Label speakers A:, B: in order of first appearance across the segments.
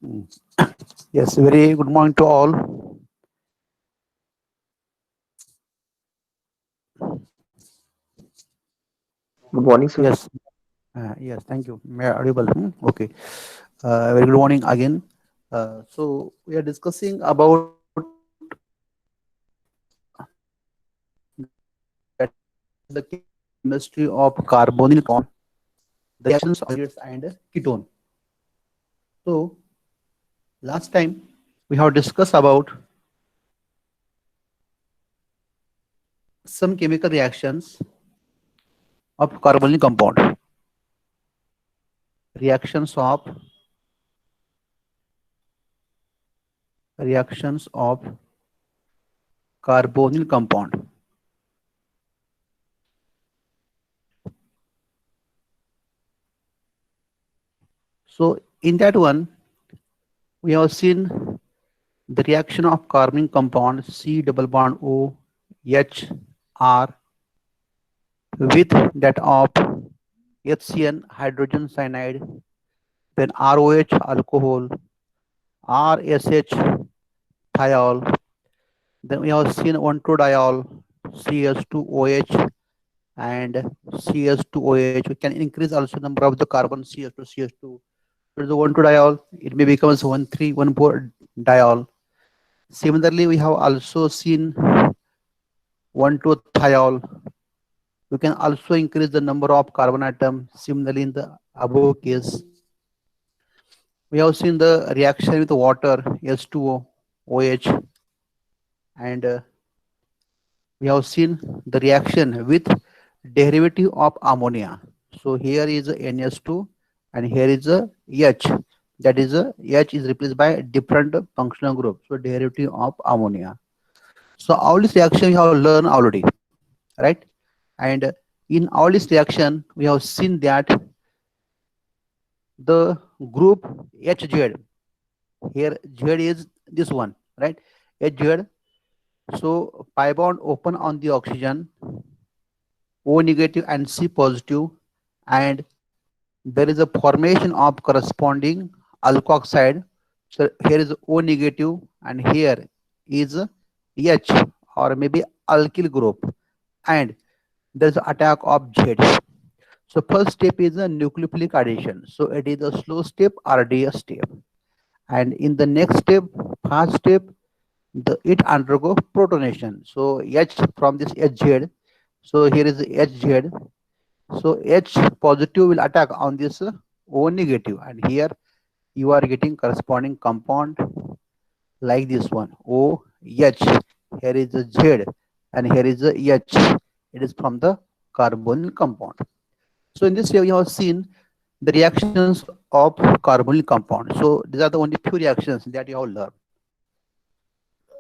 A: Mm. Yes, very good morning to all.
B: Good morning, sir.
A: Yes, yes, thank you. May I audible? Okay. Very good morning again. So we are discussing about that is the chemistry of carbonyl compound, the reactions of intermediates and ketone. So last time we have discussed about some chemical reactions of carbonyl compound, reactions of carbonyl compound. So in that one, we have seen the reaction of carbonyl compound C double bond O H R with that of HCN hydrogen cyanide, then ROH alcohol, RSH thiol, then we have seen 1,2-diol, CS2OH and CS2OH. We can increase also number of the carbon CS2, CS2. So the 1,2-diol, it may becomes 1,3,1,4-diol. Similarly, we have also seen 1,2-thiol. We can also increase the number of carbon atom. Similarly, in the above case, we have seen the reaction with water S2O, OH, and we have seen the reaction with derivative of ammonia. So here is NS2 and here is a H. That is a H is replaced by a different functional group. So derivative of ammonia. So all this reaction we have learned already, right? And in all this reaction, we have seen that the group HZ, here Z is this one, right? HZ. So pi bond open on the oxygen, O negative and C positive, and there is a formation of corresponding alkoxide. So here is O negative and here is H or maybe alkyl group, and there is attack of Z. So first step is a nucleophilic addition. So it is a slow step, RDS step. And in the next step, fast step, it undergo protonation. So H from this HZ. So here is HZ. So H positive will attack on this O negative, and here you are getting corresponding compound like this one O H. Here is a Z, and here is a H. It is from the carbonyl compound. So in this way, we have seen the reactions of carbonyl compound. So these are the only few reactions that you have learned.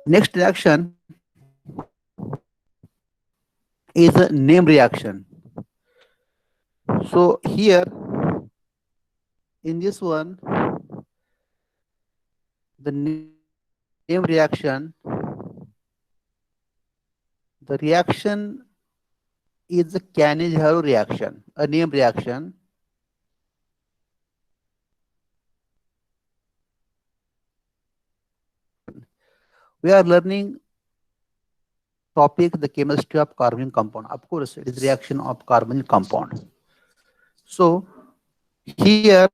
A: Next reaction is a name reaction. So here in this one, the name reaction, the reaction is a Cannizzaro reaction, a name reaction. We are learning topic the chemistry of carbonyl compound. Of course, it is reaction of carbonyl compound. So here,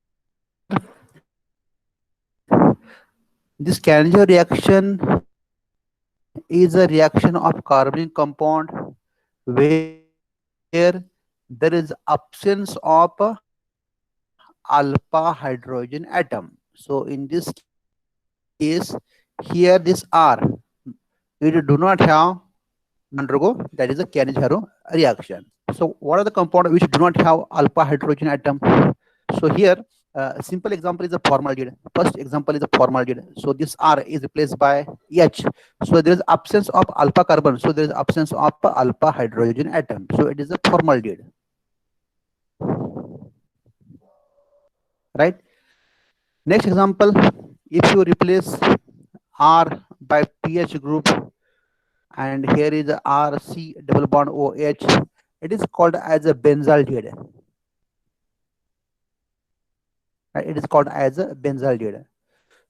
A: this Cannizzaro reaction is a reaction of carbonyl compound where there is absence of alpha hydrogen atom. So in this case, here this R, it do not have undergo, that is a Cannizzaro reaction. So what are the compounds which do not have alpha hydrogen atom? So here, simple example is a formaldehyde. First example is a formaldehyde. So this R is replaced by H. So there is absence of alpha carbon. So there is absence of alpha hydrogen atom. So it is a formaldehyde, right? Next example, if you replace R by pH group, and here is RC double bond OH, it is called as a benzaldehyde. Right? It is called as a benzaldehyde.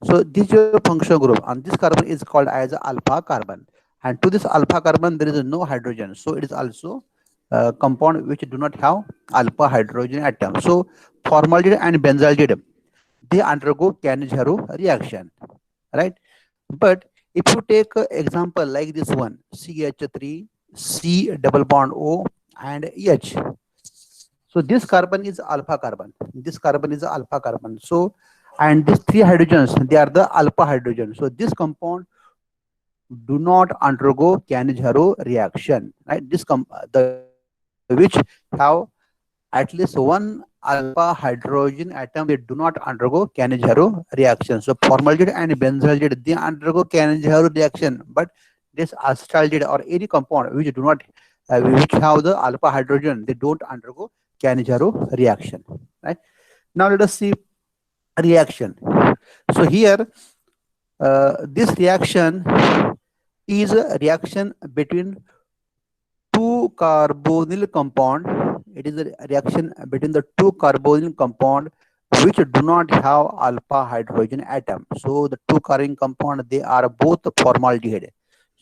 A: So this is your functional group, and this carbon is called as alpha carbon. And to this alpha carbon, there is no hydrogen, so it is also a compound which do not have alpha hydrogen atom. So formaldehyde and benzaldehyde, they undergo Cannizzaro reaction, right? But if you take an example like this one, CH3, C double bond O, and H. So this carbon is alpha carbon. This carbon is alpha carbon. So, and these three hydrogens, they are the alpha hydrogen. So this compound do not undergo Cannizzaro reaction, right? The which have at least one alpha hydrogen atom, they do not undergo Cannizzaro reaction. So formaldehyde and benzaldehyde, they undergo Cannizzaro reaction, but this acetaldehyde or any compound which do not which have the alpha hydrogen, they don't undergo Cannizzaro reaction, right? Now let us see reaction. So here this reaction is a reaction between two carbonyl compound. It is a reaction between the two carbonyl compound which do not have alpha hydrogen atom. So the two carbonyl compound, they are both formaldehyde.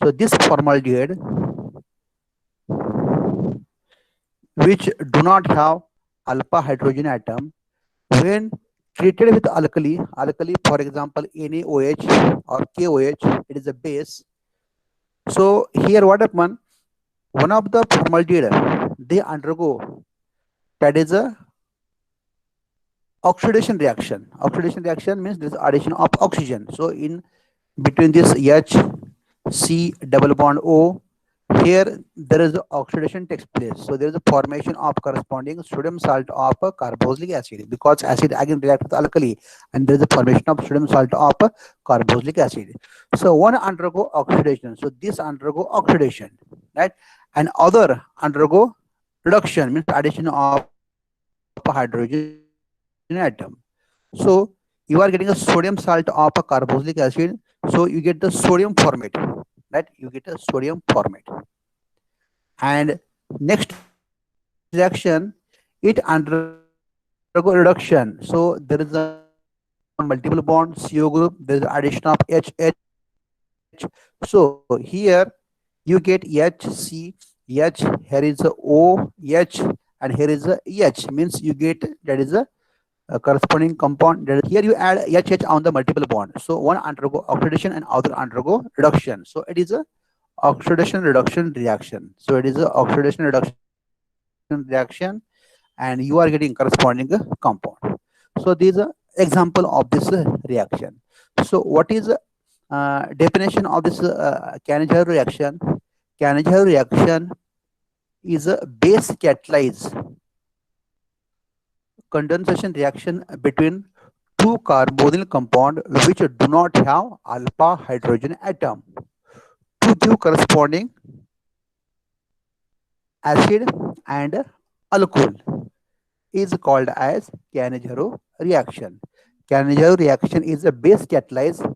A: So this formaldehyde which do not have alpha hydrogen atom, when treated with alkali, for example NaOH or KOH, it is a base. So here what happen? One of the formaldehyde, they undergo, that is a oxidation reaction. Oxidation reaction means there is addition of oxygen. So in between this H, C double bond O, here there is oxidation takes place. So there is a formation of corresponding sodium salt of a carboxylic acid, because acid again react with alkali, and there is a formation of sodium salt of a carboxylic acid. So one undergo oxidation. So this undergo oxidation, right? And other undergo reduction, means addition of a hydrogen atom. So you are getting a sodium salt of a carboxylic acid. So you get the sodium formate, right? You get a sodium formate. And next reaction, it undergo reduction. So there is a multiple bond CO group, there is addition of HH. So here you get HC, H, here is a OH, and here is a H, means you get that is a corresponding compound. That is, here you add HH on the multiple bond. So one undergo oxidation and other undergo reduction. So it is a oxidation reduction reaction. So it is a oxidation reduction reaction, and you are getting corresponding compound. So this is a example of this reaction. So what is definition of this Cannizzaro reaction? Cannizzaro reaction is a base catalyzed condensation reaction between two carbonyl compound which do not have alpha hydrogen atom to give corresponding acid and alcohol, is called as Cannizzaro reaction. Cannizzaro reaction is a base catalyzed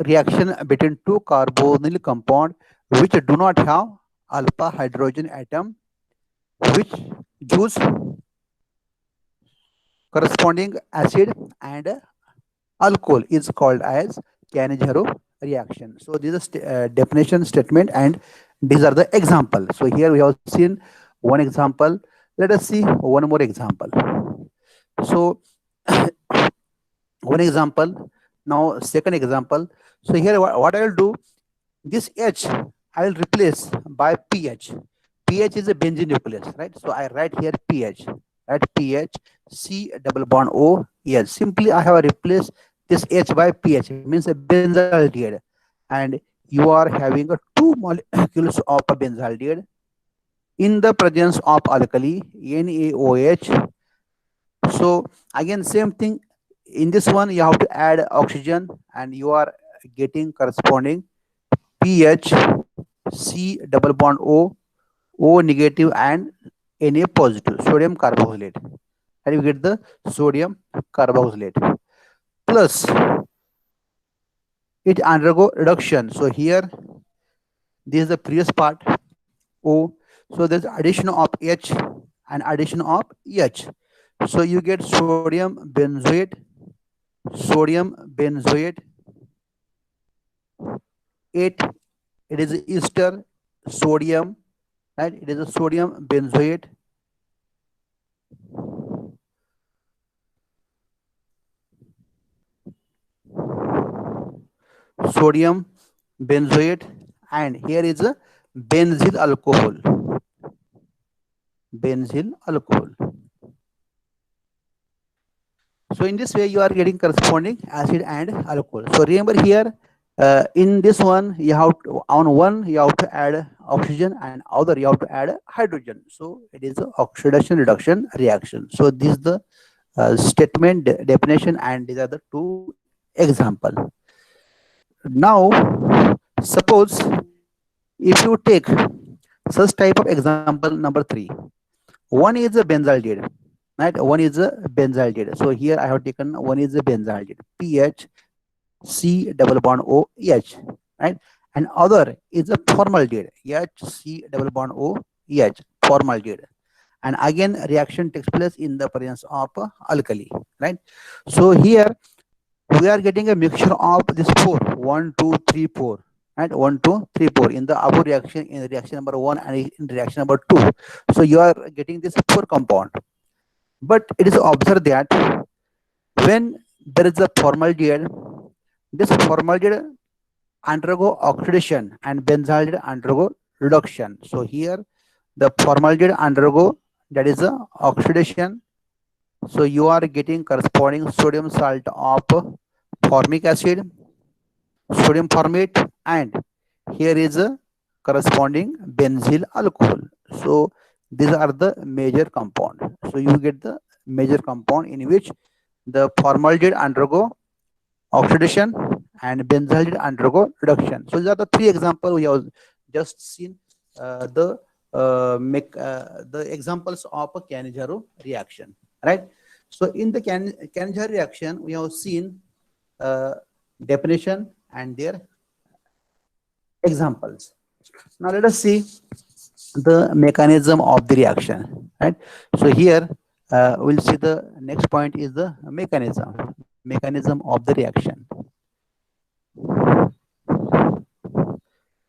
A: reaction between two carbonyl compound which do not have alpha hydrogen atom, which gives corresponding acid and alcohol, is called as Cannizzaro reaction. So this is definition statement, and these are the example. So here we have seen one example. Let us see one more example. So one example. Now second example. So here what I will do, this H I will replace by pH. pH is a benzene nucleus, right? So I write here pH, right? pH, C double bond O. Yes, simply I have replaced this H by pH, means a benzaldehyde, and you are having a two molecules of a benzaldehyde in the presence of alkali NaOH. So again same thing, in this one you have to add oxygen, and you are getting corresponding pH, C double bond O negative, and Na positive, sodium carboxylate, and you get the sodium carboxylate. Plus it undergo reduction. So here this is the previous part O. So there's addition of H and addition of H. So you get sodium benzoate sodium benzoate. 8, it is ester sodium, right? It is a sodium benzoate. Sodium benzoate, and here is a benzyl alcohol. Benzyl alcohol. So in this way, you are getting corresponding acid and alcohol. So remember here, in this one, you have to, on one you have to add oxygen, and other you have to add hydrogen. So it is a oxidation reduction reaction. So this is the statement definition, and these are the two example. Now, suppose if you take such type of example number 3, one is a benzaldehyde, right? One is a benzaldehyde. So here I have taken one is a benzaldehyde, pH C double bond O H, right? And other is a formaldehyde, HC double bond O H, formaldehyde. And again, reaction takes place in the presence of alkali, right? So here we are getting a mixture of this 4, 1, 2, 3, 4, right? 1, 2, 3, 4 in the above reaction, in reaction number 1 and in reaction number 2. So you are getting this 4 compound. But it is observed that when there is a formaldehyde, this formaldehyde undergo oxidation and benzaldehyde undergo reduction. So here the formaldehyde undergo, that is a oxidation. So you are getting corresponding sodium salt of formic acid, sodium formate, and here is a corresponding benzyl alcohol. So these are the major compound. So you get the major compound in which the formaldehyde undergo oxidation and benzaldehyde undergo reduction. So these are the 3 examples we have just seen, the examples of a Cannizzaro reaction, right? So in the Cannizzaro reaction, we have seen definition and their examples. Now let us see the mechanism of the reaction, right? So here we'll see the next point is the mechanism of the reaction.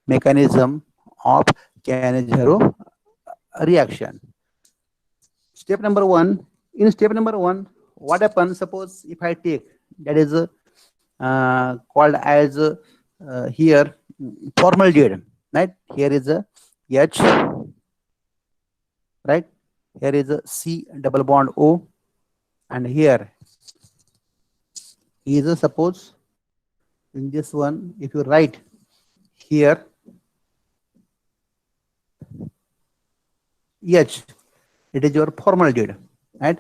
A: Mechanism of Cannizzaro reaction. Step number 1. In step number 1, what happens? Suppose if I take, that is called as here formaldehyde, right? Here is a H, right? Here is a C double bond O, and here is a, suppose in this one, if you write here H, it is your formaldehyde, right?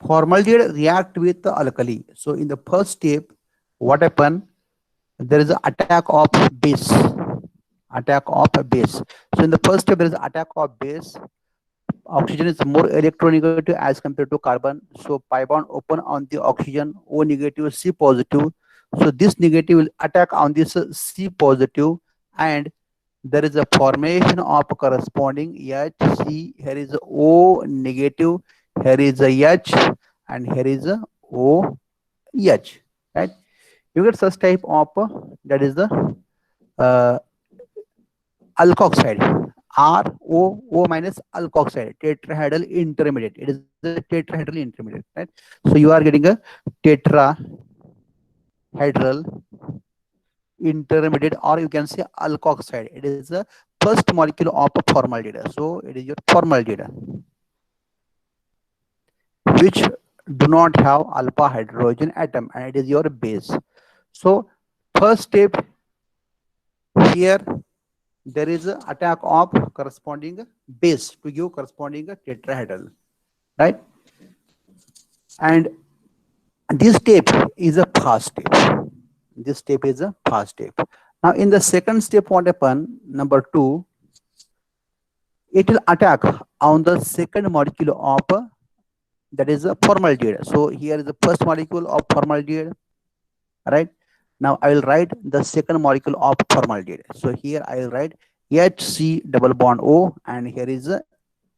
A: Formaldehyde react with the alkali. So in the first step, what happen? There is an attack of base. Attack of base. So in the first step, there is attack of base. Oxygen is more electronegative as compared to carbon. So pi bond open on the oxygen, O negative, C positive. So this negative will attack on this C positive, and there is a formation of corresponding HC. Here is O negative, here is a H, and here is a OH, right? You get such type of that is the alkoxide, ROO minus alkoxide, tetrahedral intermediate. It is a tetrahedral intermediate, right? So you are getting a tetrahedral intermediate, or you can say alkoxide. It is the first molecule of formaldehyde. So it is your formaldehyde, which do not have alpha hydrogen atom, and it is your base. So first step here, there is an attack of corresponding base to give corresponding tetrahedral, right? And this step is a fast step. This step is a fast step. Now in the second step, what happen? Number 2, it will attack on the second molecule of that is a formaldehyde. So here is the first molecule of formaldehyde, right? Now I will write the second molecule of formaldehyde. So here I will write HC double bond O, and here is a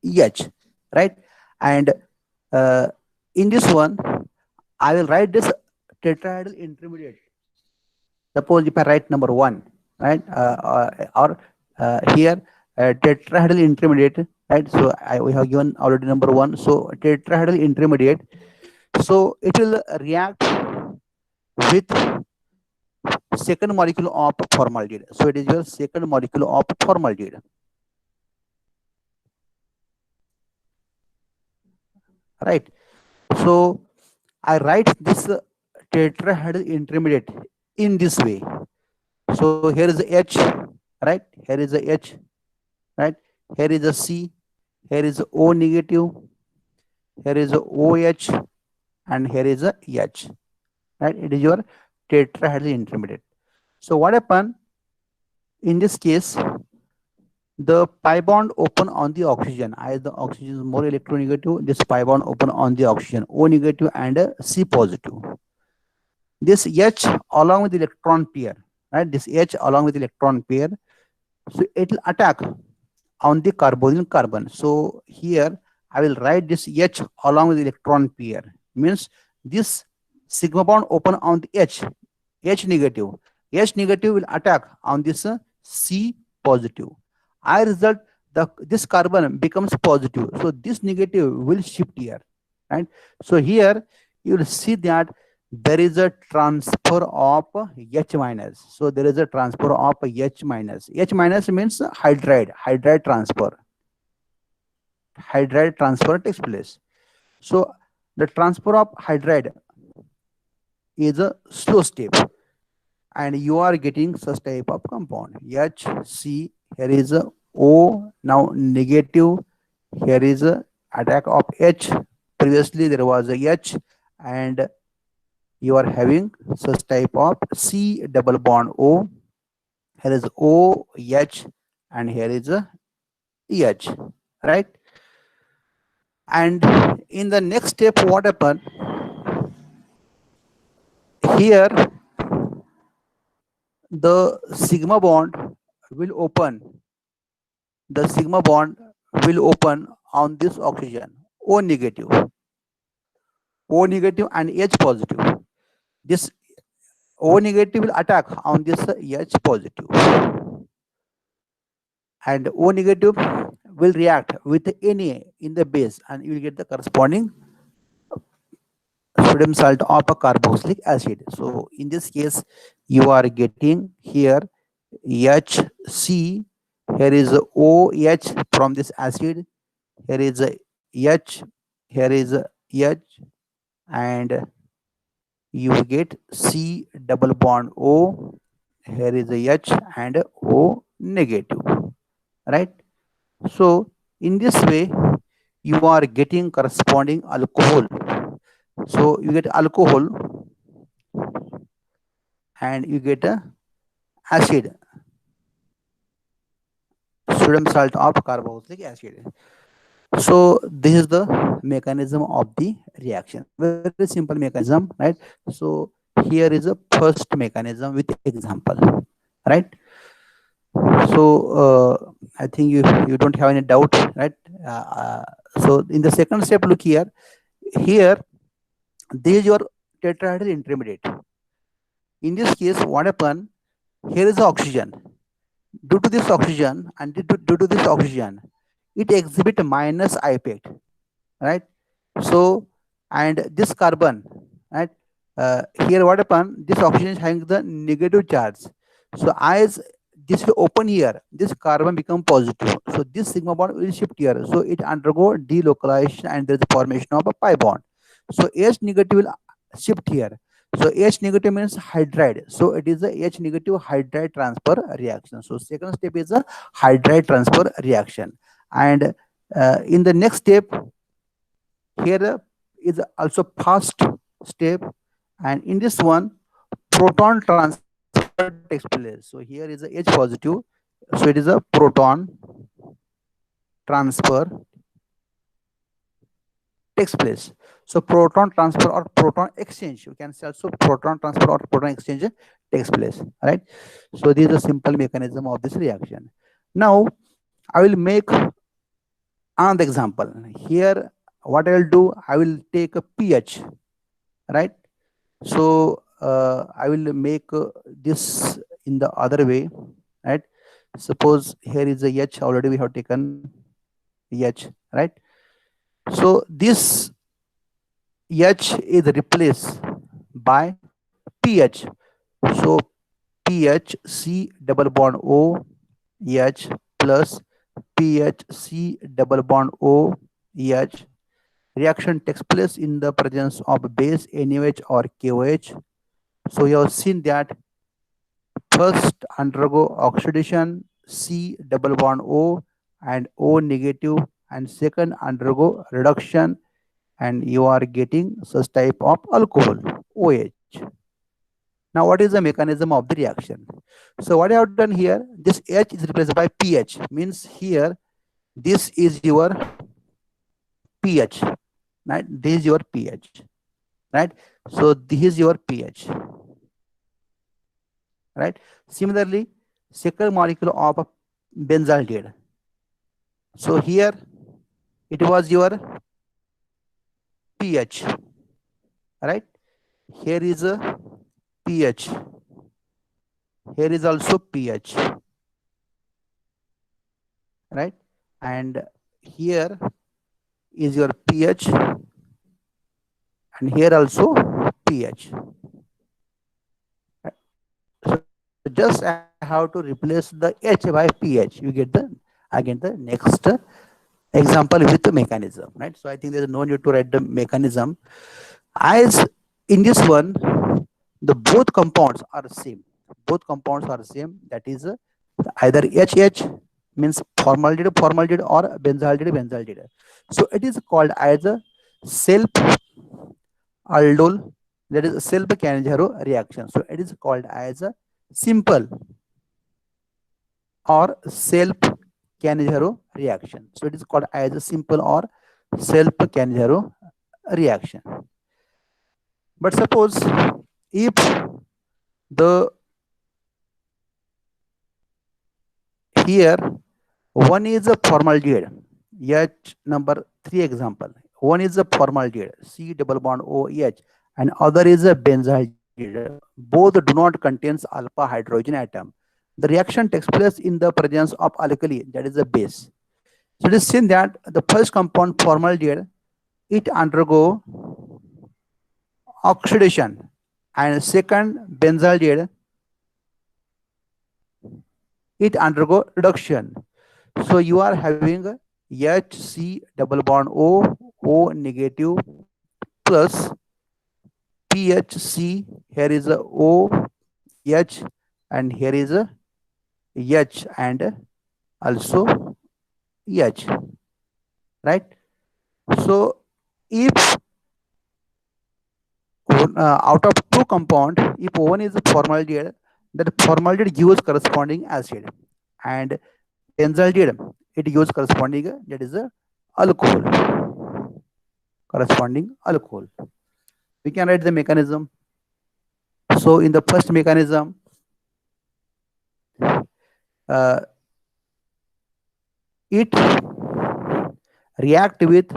A: H, right? And in this one, I will write this tetrahedral intermediate. Suppose if I write number 1, right, or here tetrahedral intermediate, right? So we have given already number 1. So tetrahedral intermediate. So it will react with second molecule of formaldehyde. So it is your second molecule of formaldehyde, right? So I write this tetrahedral intermediate in this way. So here is the H, right? Here is the H, right? Here is the C, here is the O negative, here is the OH, and here is the H, right? It is your tetrahedral intermediate. So what happened in this case? The pi bond open on the oxygen. As the oxygen is more electronegative, this pi bond open on the oxygen, O negative and C positive. This H along with the electron pair, right? This H along with the electron pair, so it will attack on the carbonyl carbon. So here I will write this H along with the electron pair. Means this sigma bond open on the H negative. H negative will attack on this C positive. I result this carbon becomes positive. So this negative will shift here, right? So here you will see that there is a transfer of H minus. So there is a transfer of H minus. H minus means hydride transfer. Hydride transfer takes place. So the transfer of hydride is a slow step, and you are getting such type of compound. HC, here is a O, now negative, here is a attack of H. Previously there was a H, and you are having such type of C double bond O. Here is O, H, and here is a EH, right? And in the next step, what happened? Here, the sigma bond will open. The sigma bond will open on this oxygen, O negative, and H positive. This O negative will attack on this H positive, and O negative will react with Na in the base, and you will get the corresponding sodium salt of a carboxylic acid. So in this case, you are getting here HC, here is OH from this acid, here is a H, here is a H, and you get C double bond O, here is a H and O negative, right? So in this way, you are getting corresponding alcohol. So you get alcohol and you get a acid, sodium salt of carboxylic acid. So this is the mechanism of the reaction. Very simple mechanism, right? So here is a first mechanism with example, right? So I think you don't have any doubt, right? So in the second step, look here. Here, this is your tetrahedral intermediate. In this case, what happened? Here is the oxygen. Due to this oxygen and due to this oxygen, it exhibit minus I effect, right? So, and this carbon, right? Here what happened? This oxygen is having the negative charge. So as this will open here, this carbon become positive. So this sigma bond will shift here. So it undergo delocalization and there is the formation of a pi bond. So H negative will shift here. So H negative means hydride. So it is a H negative hydride transfer reaction. So second step is a hydride transfer reaction. And in the next step, here is also first step. And in this one, proton transfer takes place. So here is a H positive. So it is a proton transfer takes place. So proton transfer or proton exchange, you can say also proton transfer or proton exchange takes place, right? So this is a simple mechanism of this reaction. Now I will make another example. Here what I will do, I will take a pH, right? So I will make this in the other way, right? Suppose here is a H, already we have taken H, right? So this H is replaced by pH. So pH C double bond O H plus pH C double bond O H. Reaction takes place in the presence of base NaOH or KOH. So you have seen that first undergo oxidation C double bond O and O negative, and second undergo reduction, and you are getting such type of alcohol OH. Now what is the mechanism of the reaction? So what I have done here, this H is replaced by pH, means here this is your pH, right? This is your pH, right? So this is your pH, right? Similarly, second molecule of benzaldehyde. So here it was your pH, right? Here is a pH. Here is also pH, right? And here is your pH, and here also pH. So just I have to replace the H by pH. You get the again the next example with the mechanism, right? So I think there is no need to write the mechanism. As in this one, the both compounds are same. Both compounds are same. That is either HH means formaldehyde or benzaldehyde. So it is called as a self aldol, that is self Cannizzaro reaction. So it is called as a simple or self Cannizzaro reaction. So it is called as a simple or self Cannizzaro reaction. But suppose if the here one is a formaldehyde, H number 3 example. One is a formaldehyde, C double bond OH, and other is a benzaldehyde. Both do not contain alpha hydrogen atom. The reaction takes place in the presence of alkali, that is a base. So it is seen that the first compound formaldehyde, it undergo oxidation, and second benzaldehyde, it undergo reduction. So you are having HC double bond O negative plus PHC. Here is a OH, and here is a H and also H, right? So if out of two compound, if one is formaldehyde, that formaldehyde gives corresponding acid, and benzaldehyde it gives corresponding, that is a alcohol, corresponding alcohol. We can write the mechanism. So in the first mechanism, uh, it react with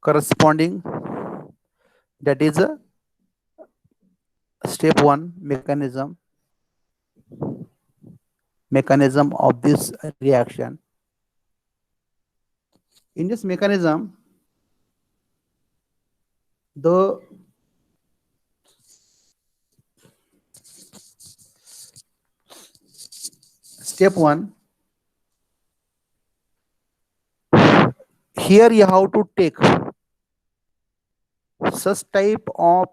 A: corresponding, that is a step 1 mechanism of this reaction. In this mechanism, the step 1, here you have to take such type of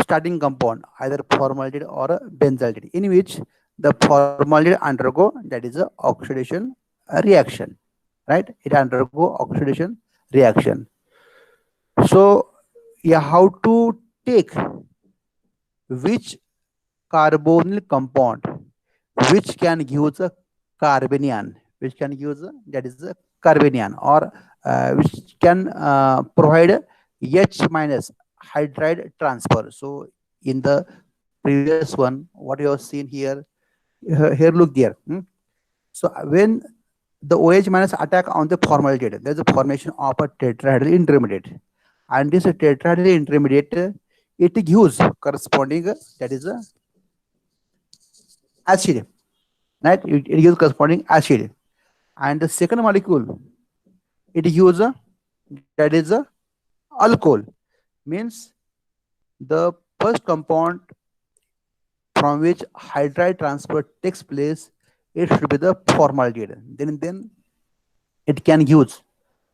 A: starting compound, either formaldehyde or a benzaldehyde, in which the formaldehyde undergo, that is a oxidation reaction, right? It undergo oxidation reaction. So you have to take which carbonyl compound which can use a carbanion, which can use that is a carbanion, or which can provide H minus hydride transfer. So in the previous one, what you have seen here, here look there. So when the OH minus attack on the formaldehyde, there is a formation of a tetrahedral intermediate, and this tetrahedral intermediate it gives corresponding that is a acid, right? It gives corresponding acid. And the second molecule, it gives a that is a alcohol. Means the first compound from which hydride transfer takes place, it should be the formaldehyde. Then it can use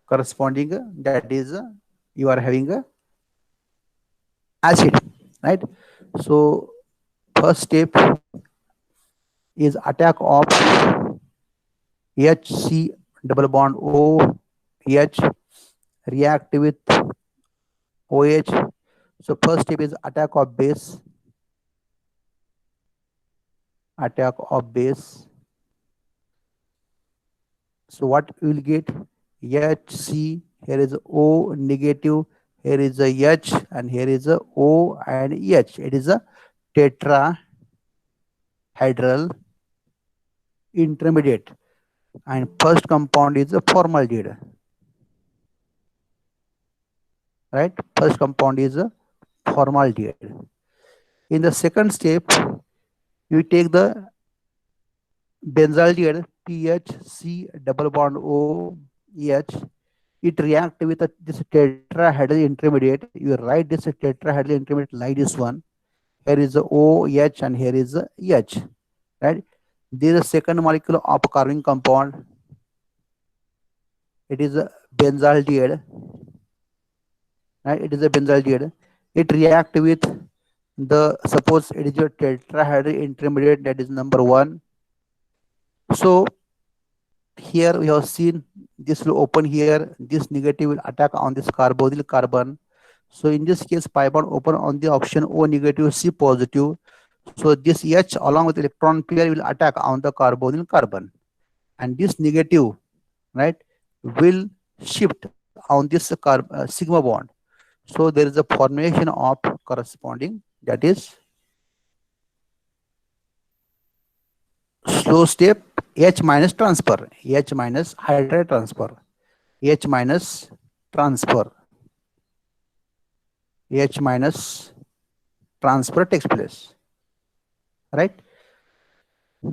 A: corresponding that is you are having a acid, right? So first step is attack of HC double bond O H react with OH. So first step is attack of base. So what we will get? HC, here is O negative, here is a H, and here is a O and H. It is a tetrahedral intermediate, and first compound is a formaldehyde, right? First compound is a formaldehyde. In the second step, you take the benzaldehyde PHC double bond OH. It react with this tetrahedral intermediate. You write this tetrahedral intermediate like this one. Here is the OH and here is the H, right? This is the second molecule of carbon compound. It is a benzaldehyde, right? It is a benzaldehyde. It react with the, suppose it is your tetrahedral intermediate, that is number 1. So here we have seen this will open here, this negative will attack on this carbonyl carbon. So in this case, pi bond open on the oxygen O negative, C positive. So this H along with electron pair will attack on the carbonyl carbon, and this negative, right, will shift on this sigma bond. So there is a formation of corresponding, that is slow step H minus transfer, H minus hydride transfer, H minus transfer, H minus transfer takes place, right?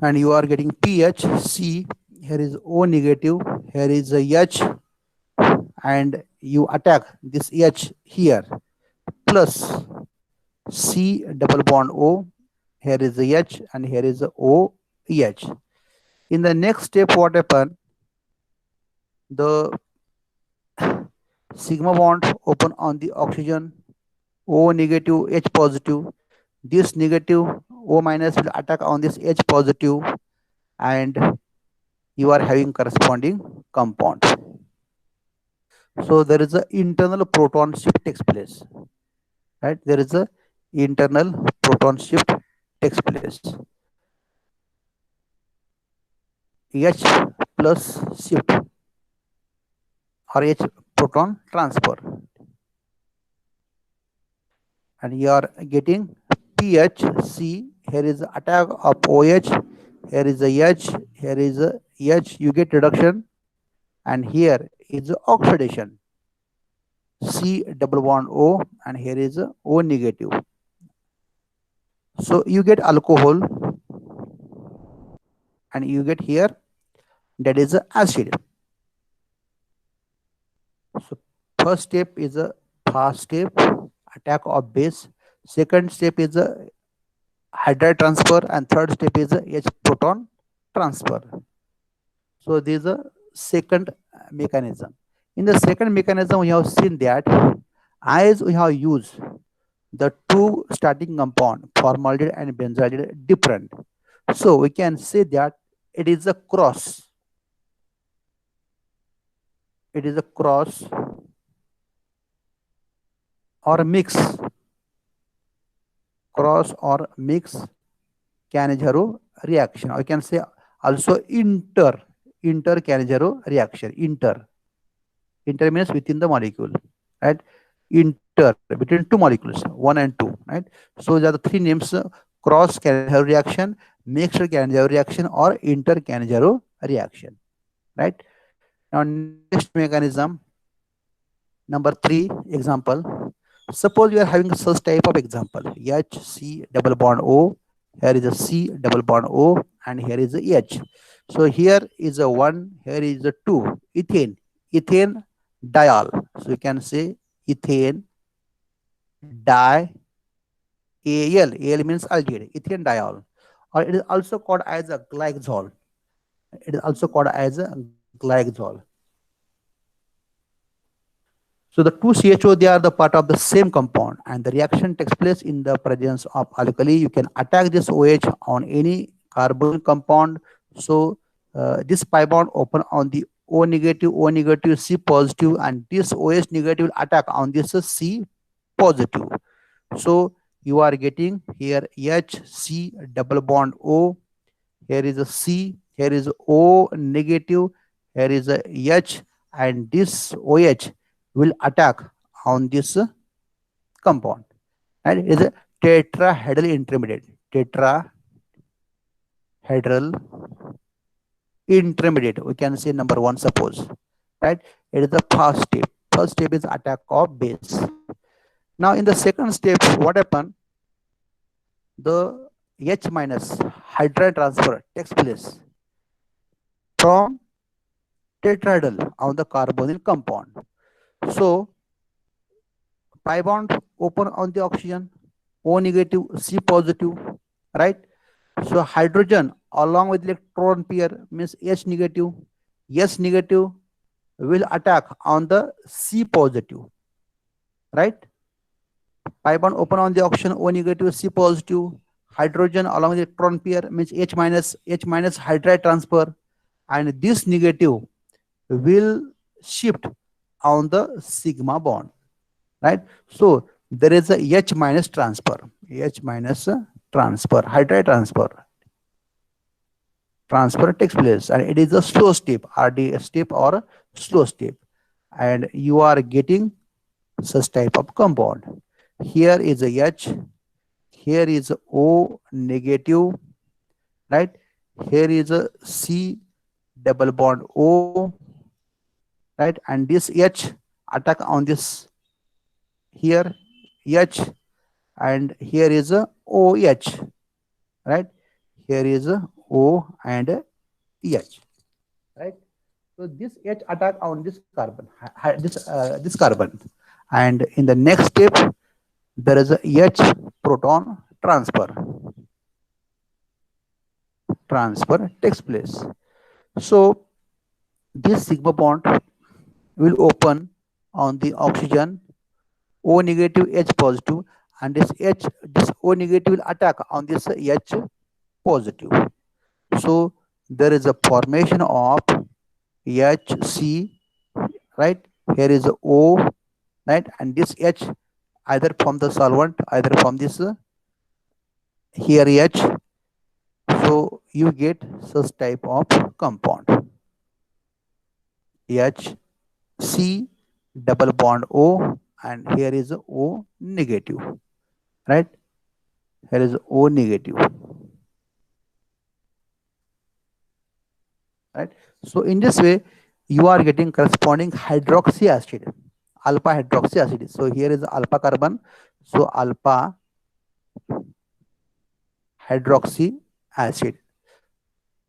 A: And you are getting pH C. Here is O negative, here is a H, and you attack this H here, plus C double bond O. Here is the H and here is the O H. In the next step, what happen? The sigma bond open on the oxygen O negative, H positive. This negative O minus will attack on this H positive, and you are having corresponding compound. So there is a internal proton shift takes place, right? There is a internal proton shift takes place. H plus shift or H proton transfer, and you are getting PHC. Here is attack of OH, here is a H, here is a H, you get reduction, and here is oxidation, C double bond O, and here is a O negative. So you get alcohol, and you get here that is a acid. So first step is a fast step, attack of base. Second step is a hydride transfer, and third step is a H proton transfer. So this is a second mechanism. In the second mechanism, we have seen that as we have used the two starting compound, formaldehyde and benzaldehyde, different. So we can say that it is a cross. It is a cross or mix. Cross or mix Cannizzaro reaction. Or you can say also inter Cannizzaro reaction. Inter means within the molecule, right? Inter between two molecules, 1 and 2, right? So there are the three names: cross Cannizzaro reaction, mixed Cannizzaro reaction, or inter Cannizzaro reaction, right? Now next mechanism, number 3 example. Suppose you are having such type of example, H C double bond O. Here is a C double bond O, and here is a H. So here is a one, here is a two. Ethane, ethane diol. So you can say ethane di Al. Al means aldehyde, ethane diol, or it is also called as a glycol. It is also called as a glycol. So the two CHO, they are the part of the same compound, and the reaction takes place in the presence of alkali. You can attack this OH on any carbon compound. So this pi bond open on the O negative, C positive, and this OH negative will attack on this C positive. So you are getting here H C double bond O. Here is a C. Here is O negative. Here is a H, and this OH will attack on this compound, and it is a tetrahedral intermediate. Tetrahedral intermediate. We can say number one, suppose, right? It is the first step. First step is attack of base. Now in the second step, what happened? The H minus hydrogen transfer takes place from tetrahedral on the carbonyl compound. So pi bond open on the oxygen, O negative, C positive, right? So hydrogen along with electron pair means H negative. S negative will attack on the C positive, right? Pi bond open on the oxygen, O negative, C positive. Hydrogen along with electron pair means H minus hydride transfer, and this negative will shift on the sigma bond, right? So there is a H minus transfer, hydride transfer takes place, and it is a slow step, RD step or slow step, and you are getting such type of compound. Here is a H, here is a O negative, right? Here is a C double bond O, right? And this H attack on this here H, and here is a OH, right? Here is a O and a H, right? So this H attack on this carbon, this carbon, and in the next step there is a H proton transfer takes place. So this sigma bond will open on the oxygen, O negative, H positive, and this O negative will attack on this H positive. So there is a formation of HC, right? Here is O, right? And this H either from the solvent, either from this here H. So you get such type of compound. H C double bond O, and here is O negative, right? Here is O negative, right? So in this way, you are getting corresponding hydroxy acid, alpha hydroxy acid. So here is alpha carbon, so alpha hydroxy acid,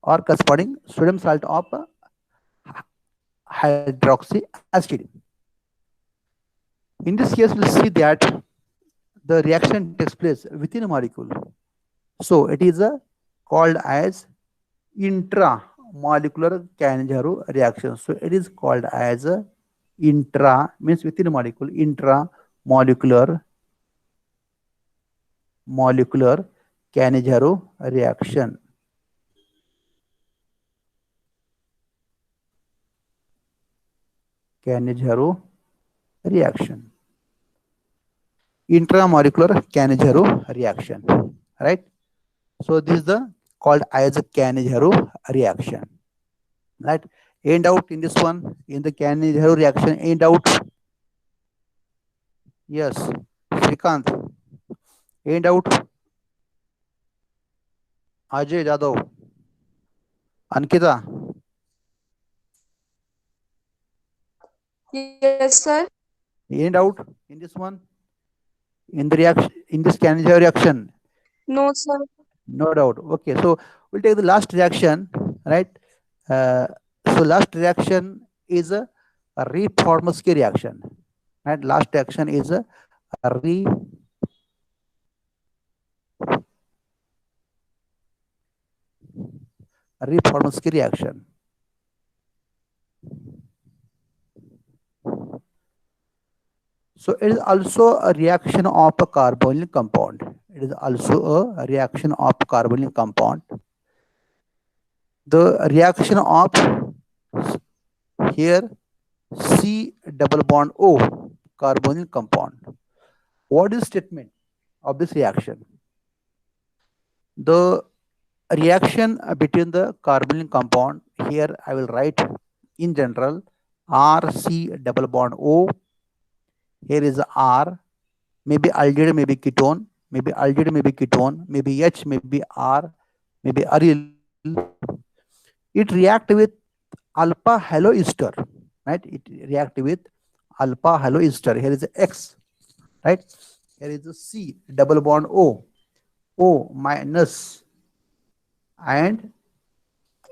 A: or corresponding sodium salt of hydroxy acid. In this case, we'll see that the reaction takes place within a molecule. So it is called as intramolecular Cannizzaro reaction. So it is called as intra means within a molecule, intramolecular Cannizzaro reaction. Cannizzaro reaction. Intramolecular Cannizzaro reaction, right? So this is the called as a Cannizzaro reaction, right? End out in this one, in the Cannizzaro reaction, end out. Yes, Srikant, end out. Ajay Jadhav, Ankita,
C: Yes, sir.
A: end out in this one. In the reaction, in this Cannizzaro reaction,
C: No, sir.
A: no doubt. Okay, so we'll take the last reaction, right? Uh, so last reaction is a Reformsky reaction, right? Last reaction is a Reformsky reaction. So it is also a reaction of a carbonyl compound. It is also a reaction of carbonyl compound. The reaction of here C double bond O carbonyl compound. What is statement of this reaction? The reaction between the carbonyl compound, here I will write in general RC double bond O. Here is R, maybe aldehyde, maybe ketone, maybe aldehyde, maybe ketone, maybe H, maybe R, maybe aryl. It react with alpha haloester, right? It react with alpha haloester. Here is X, right? Here is C double bond O, O minus, and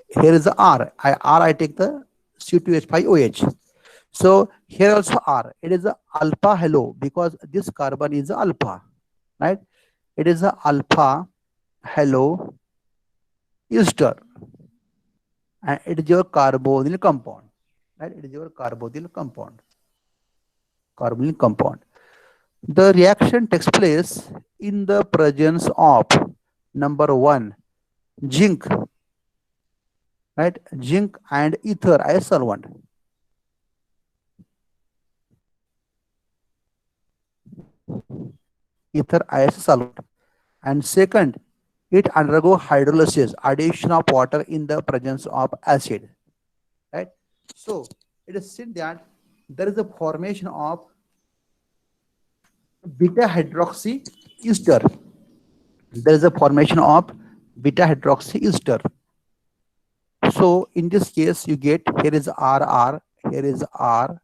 A: here is the R. I take the C2H5OH. So here also R. It is a alpha halo because this carbon is alpha, right? It is a alpha halo ester, and it is your carbonyl compound, right? It is your carbonyl compound. Carbonyl compound. The reaction takes place in the presence of number one, zinc, right? Zinc and ether as solvent. Ether as solvent. And second, it undergo hydrolysis, addition of water in the presence of acid, right? So it is said that there is a formation of beta hydroxy ester. There is a formation of beta hydroxy ester. So in this case, you get here is RR, here is R,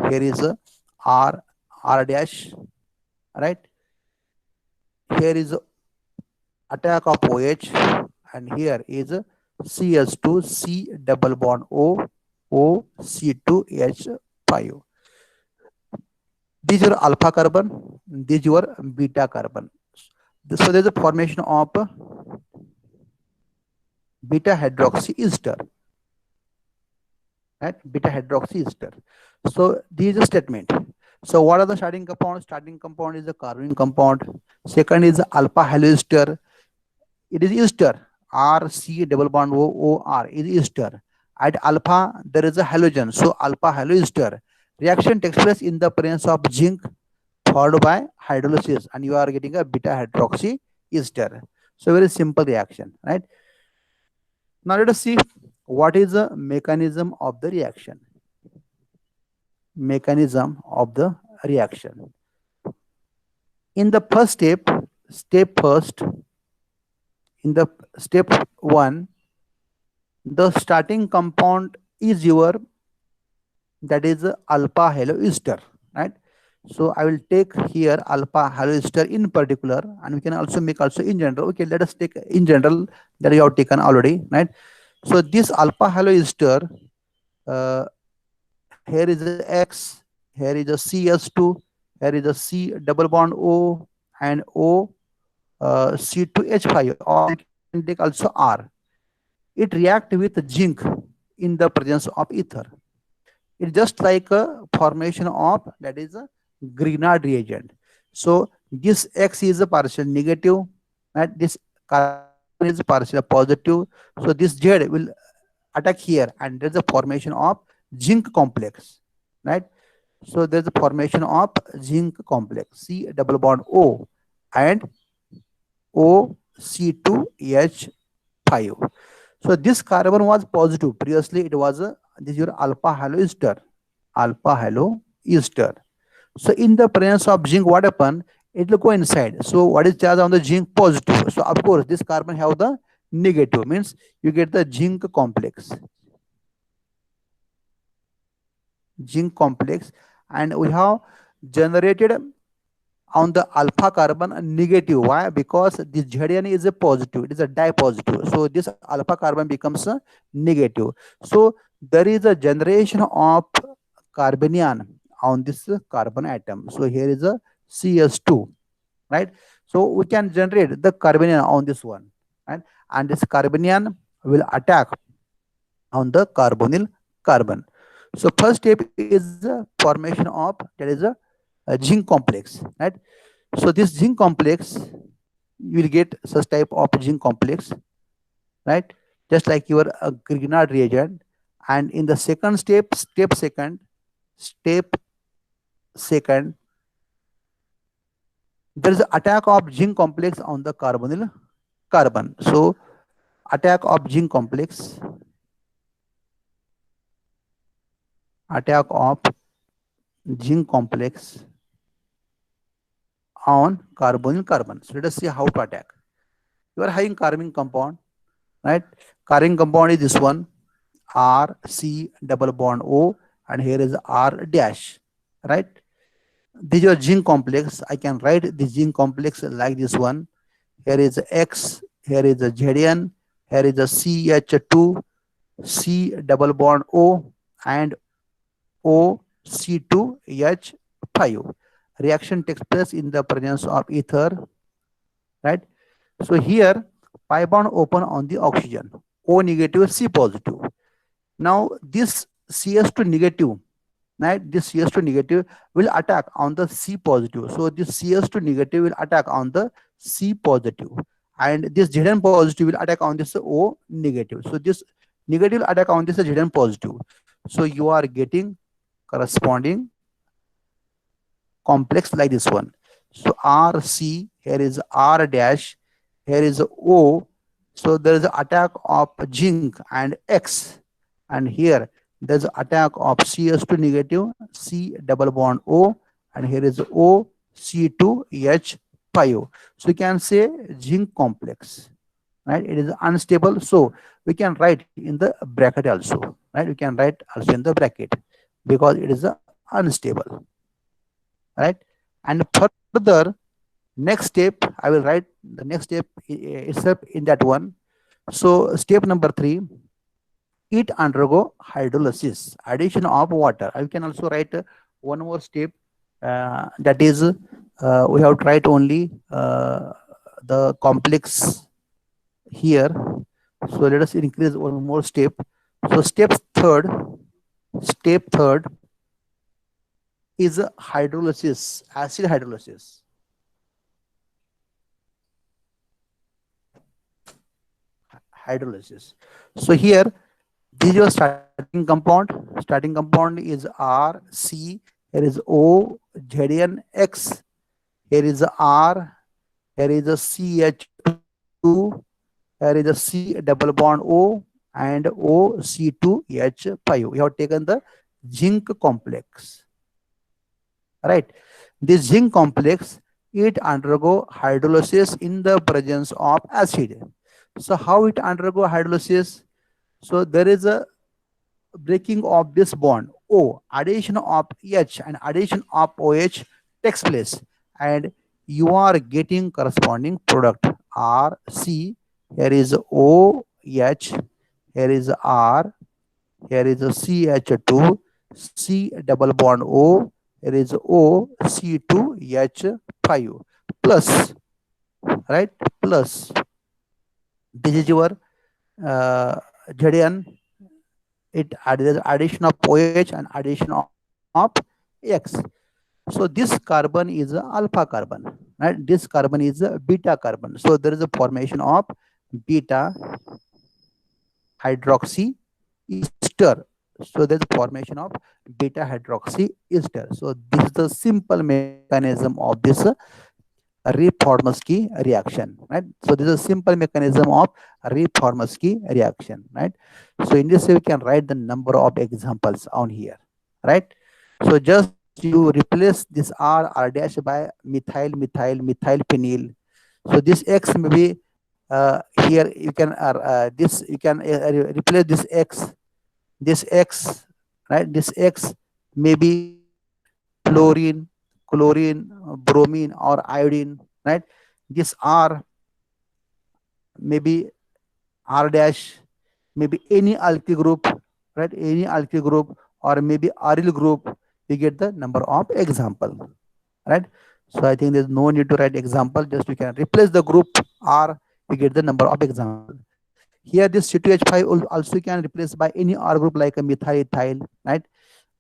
A: here is R, R dash, right? Here is attack of OH, and here is CS2 C double bond O, O C2H5. These are alpha carbon, these are beta carbon. So there's a formation of beta hydroxy ester, right? Beta hydroxy ester. So this is a statement. So what are the starting compounds? Starting compound is a carbon compound. Second is alpha haloester. It is ester. R C double bond O O R is ester. At alpha there is a halogen. So alpha haloester. Reaction takes place in the presence of zinc followed by hydrolysis, and you are getting a beta hydroxy ester. So very simple reaction, right? Now let us see what is the mechanism of the reaction. Mechanism of the reaction. In the first step, in the step 1, the starting compound is your, that is alpha haloester, right? So I will take here alpha haloester in particular, and we can also make also in general. Okay, let us take in general that you have taken already, right? So this alpha haloester, here is a X, here is a CS2, here is a C double bond O, and O C2H5, or you can take also R. It react with zinc in the presence of ether. It's just like a formation of, that is a Grignard reagent. So this X is a partial negative, and this carbon is partial positive. So this Z will attack here, and there's a formation of zinc complex, right? So there's a formation of zinc complex, C double bond O and O C2H5. So this carbon was positive. Previously, it was this is your alpha haloester. Alpha haloester. So in the presence of zinc, what happened? It will go inside. So what is charge on the zinc? Positive. So of course, this carbon have the negative. Means you get the zinc complex. Zinc complex, and we have generated on the alpha carbon negative. Why? Because this Zn is a positive, it is a dipositive. So this alpha carbon becomes a negative. So there is a generation of carbanion on this carbon atom. So here is a CS2, right? So we can generate the carbanion on this one, right? And this carbanion will attack on the carbonyl carbon. So first step is the formation of, that is a zinc complex, right? So this zinc complex, you will get such type of zinc complex, right? Just like your Grignard reagent. And in the second step, step second, there is attack of zinc complex on the carbonyl carbon. So attack of zinc complex, attack of zinc complex on carbonyl carbon. So let us see how to attack. You are having carbon compound, right? Carbon compound is this one, R C double bond O, and here is R dash, right? This is your zinc complex. I can write the zinc complex like this one. Here is X, here is a Zn, here is a CH2, C double bond O, and OC2H5. Reaction takes place in the presence of ether, right? So here pi bond open on the oxygen, O negative, C positive. Now this CS2 negative, right? This CS2 negative will attack on the C positive. So this CS2 negative will attack on the C positive, and this Zn positive will attack on this O negative. So this negative will attack on this Zn positive. So you are getting corresponding complex like this one. So RC, here is R dash, here is O. So there is an attack of zinc and X, and here there's attack of CS2 negative, C double bond O, and here is O C2H5. So you can say zinc complex, right? It is unstable. So we can write in the bracket also, right? We can write also in the bracket because it is unstable, right? And further, next step, I will write the next step itself in that one. So step number 3, it undergo hydrolysis, addition of water. I can also write one more step, that is we have to write only the complex here. So let us increase one more step. So step third is hydrolysis, acid hydrolysis. Hydrolysis. So here, this is your starting compound. Starting compound is R, C, here is O, Zn, X, here is R, here is a CH2, here is a C double bond O, and OC2H5. We have taken the zinc complex, right? This zinc complex, it undergo hydrolysis in the presence of acid. So how it undergo hydrolysis? So there is a breaking of this bond O, addition of H and addition of OH takes place, and you are getting corresponding product RC. Here is OH, here is R, here is a CH2, C double bond O, here is OC2H5 plus, right? Plus this is your Zn, it added addition of OH and addition of X. So this carbon is a alpha carbon, right? This carbon is a beta carbon. So there is a formation of beta hydroxy ester. So there's a formation of beta hydroxy ester. So this is the simple mechanism of this Reed-Formansky reaction, right? So this is a simple mechanism of Reed-Formansky reaction, right? So in this way, we can write the number of examples on here, right? So just you replace this R dash by methyl phenyl. So this X may be here. You can this you can replace this X, right? This X may be chlorine, bromine or iodine, right? These are maybe R dash, maybe any alkyl group, right? Any alkyl group or maybe aryl group, we get the number of example, right? So I think there's no need to write example, just you can replace the group R, we get the number of example. Here this C2H5 also can replace by any R group like a methyl ethyl, right?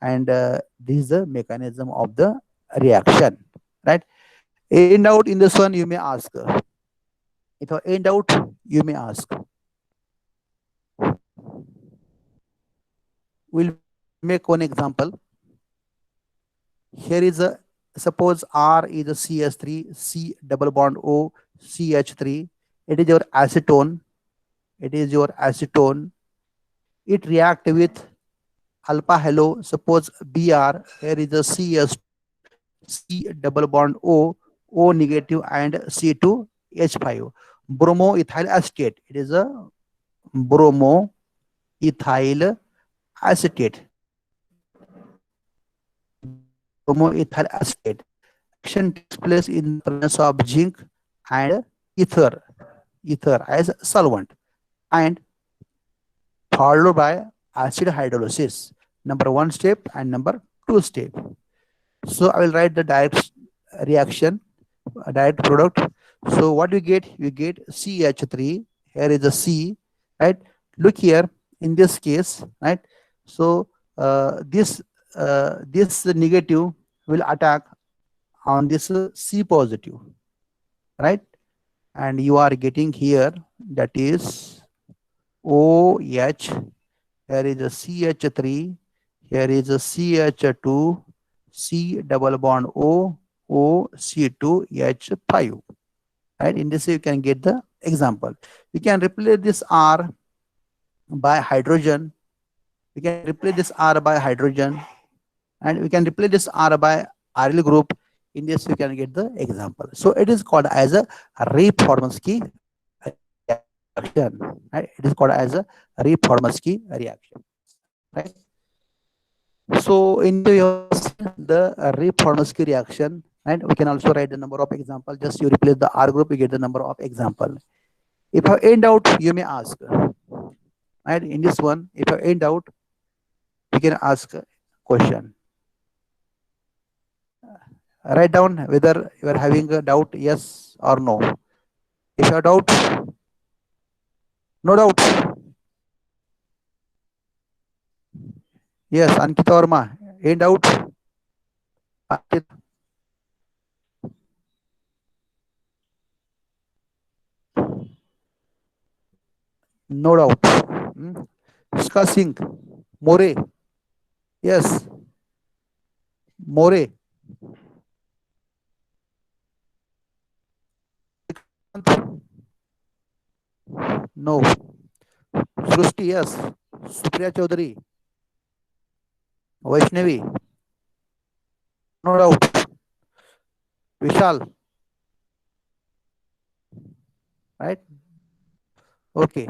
A: And this is the mechanism of the reaction, right? In doubt in this one, you may ask. If you in doubt, you may ask. We'll make one example. Here is a, suppose R is a CS3, C double bond O, CH3. It is your acetone. It is your acetone. It react with alpha halo. Suppose Br. Here is a CS2, C double bond O, O negative and C2H5. Bromoethyl acetate. It is a bromoethyl acetate. Bromoethyl acetate. Action takes place in the presence of zinc and ether, ether as solvent, and followed by acid hydrolysis. Number one step and number two step. So I will write the direct reaction, direct product. So what you get? You get CH3. Here is the C, right? Look here in this case, right? So this negative will attack on this C positive, right? And you are getting here that is OH. Here is a CH3. Here is a CH2. C double bond O, O, C2H5. Right? In this you can get the example. You can replace this R by hydrogen. We can replace this R by hydrogen, and we can replace this R by aryl group. In this you can get the example. So it is called as a Rey-Formansky reaction. Right? It is called as a Rey-Formansky reaction. Right? So in this you have the Rey-Formansky reaction, and we can also write the number of example. Just you replace the R group, you get the number of example. If you end out, you may ask. Right? In this one, if you end out, you can ask a question. Write down whether you are having a doubt, yes or no. If you have doubt, no doubt. Yes, Ankita Verma, end out. No doubt. Ska Singh, More. Yes, More. No. Srushti, yes. Supriya Chaudhary, Vaishnavi, no doubt. Vishal, right? Okay.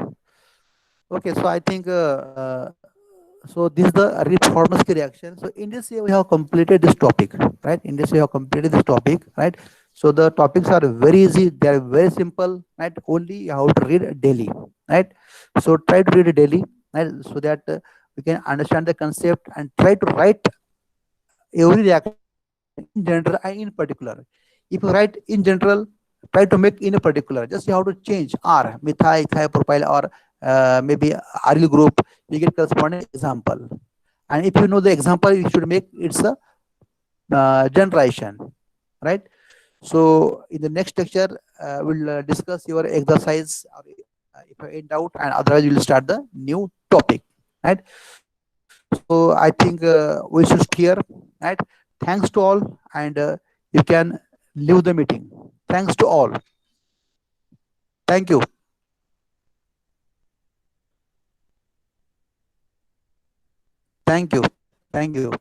A: Okay, so I think so this is the Rey-Formansky reaction. So in this way we have completed this topic, right? In this way we have completed this topic, right? So the topics are very easy, they are very simple, right? Only you have to read daily, right? So try to read daily, right? So that we can understand the concept and try to write every reaction in general and in particular. If you write in general, try to make in a particular. Just you have to change R, methyl, ethyl, propyl, or maybe aryl group. You get corresponding example. And if you know the example, you should make it's a generalization, right? So in the next lecture, we'll discuss your exercise. If you're in doubt, and otherwise we'll start the new topic, right? So I think we should stop here, right? Thanks to all, and you can leave the meeting. Thanks to all. Thank you. Thank you. Thank you.